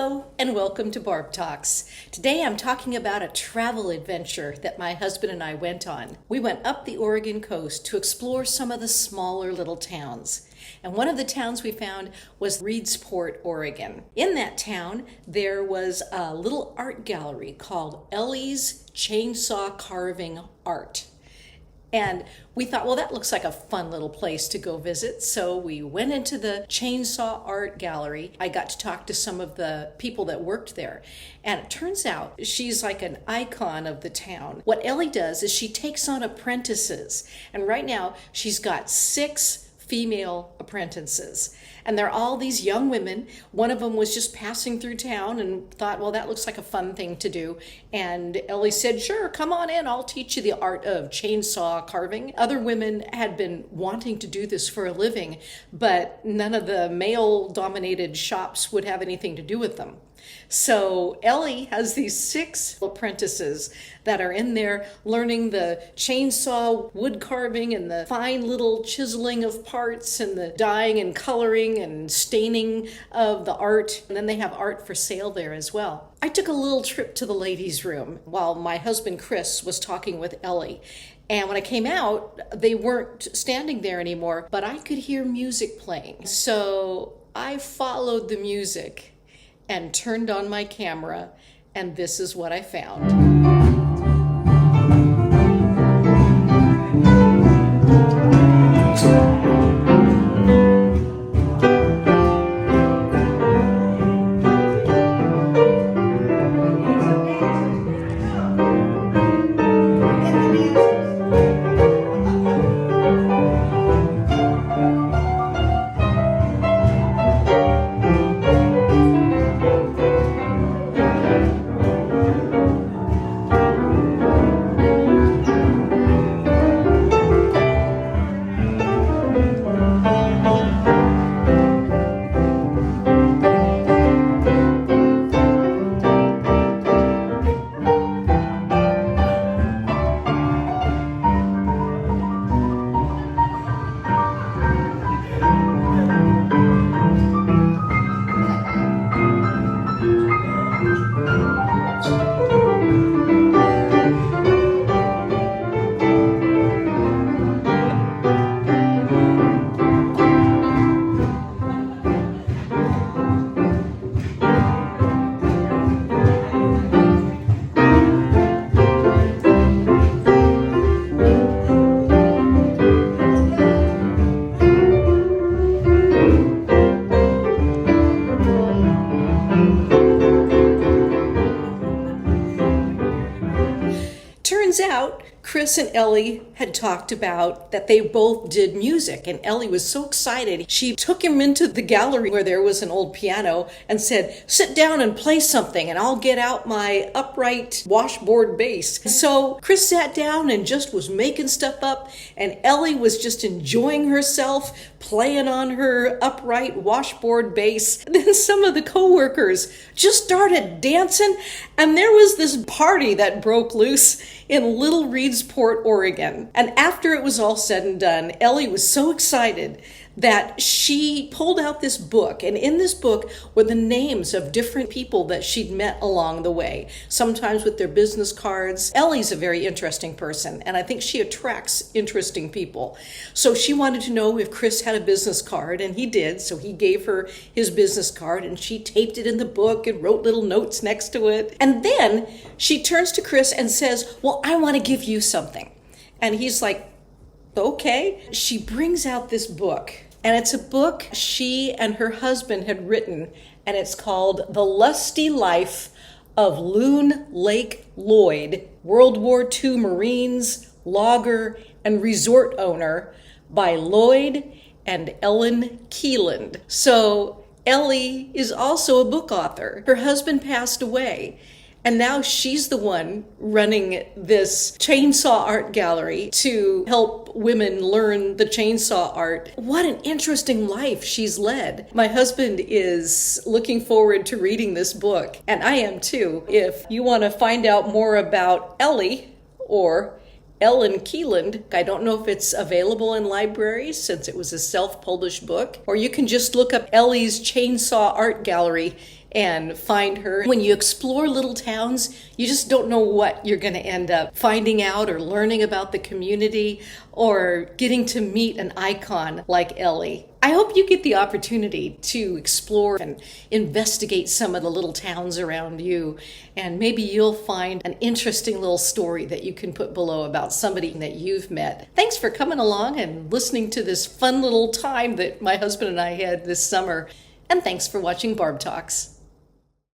Hello and welcome to Barb Talks. Today I'm talking about a travel adventure that my husband and I went on. We went up the Oregon coast to explore some of the smaller little towns. And one of the towns we found was Reedsport, Oregon. In that town, there was a little art gallery called Ellie's Chainsaw Carving Art. And we thought, well, that looks like a fun little place to go visit. So we went into the Chainsaw Art Gallery. I got to talk to some of the people that worked there. And it turns out she's like an icon of the town. What Ellie does is she takes on apprentices. And right now she's got 6 female apprentices. And they're all these young women. One of them was just passing through town and thought, well, that looks like a fun thing to do. And Ellie said, sure, come on in. I'll teach you the art of chainsaw carving. Other women had been wanting to do this for a living, but none of the male-dominated shops would have anything to do with them. So Ellie has these 6 apprentices that are in there learning the chainsaw wood carving and the fine little chiseling of parts and the dyeing and coloring and staining of the art. And then they have art for sale there as well. I took a little trip to the ladies' room while my husband Chris was talking with Ellie. And when I came out, they weren't standing there anymore, but I could hear music playing. So I followed the music and turned on my camera, and this is what I found. Turns out Chris and Ellie had talked about that they both did music, and Ellie was so excited. She took him into the gallery where there was an old piano and said, sit down and play something and I'll get out my upright washboard bass. So Chris sat down and just was making stuff up, and Ellie was just enjoying herself playing on her upright washboard bass. Then some of the co-workers just started dancing, and there was this party that broke loose in Little Reedsport, Oregon. And after it was all said and done, Ellie was so excited that she pulled out this book, and in this book were the names of different people that she'd met along the way, sometimes with their business cards. Ellie's a very interesting person, and I think she attracts interesting people. So she wanted to know if Chris had a business card, and he did, so he gave her his business card, and she taped it in the book and wrote little notes next to it. And then she turns to Chris and says, well, I want to give you something. And he's like, okay. She brings out this book. And it's a book she and her husband had written, and it's called The Lusty Life of Loon Lake Lloyd, World War II Marines, logger, and resort owner by Lloyd and Ellen Keeland. So Ellie is also a book author. Her husband passed away, and now she's the one running this chainsaw art gallery to help women learn the chainsaw art. What an interesting life she's led. My husband is looking forward to reading this book, and I am too. If you want to find out more about Ellie or Ellen Keeland, I don't know if it's available in libraries since it was a self-published book, or you can just look up Ellie's Chainsaw Art Gallery and find her. When you explore little towns, you just don't know what you're going to end up finding out or learning about the community or getting to meet an icon like Ellie. I hope you get the opportunity to explore and investigate some of the little towns around you, and maybe you'll find an interesting little story that you can put below about somebody that you've met. Thanks for coming along and listening to this fun little time that my husband and I had this summer, and thanks for watching Barb Talks.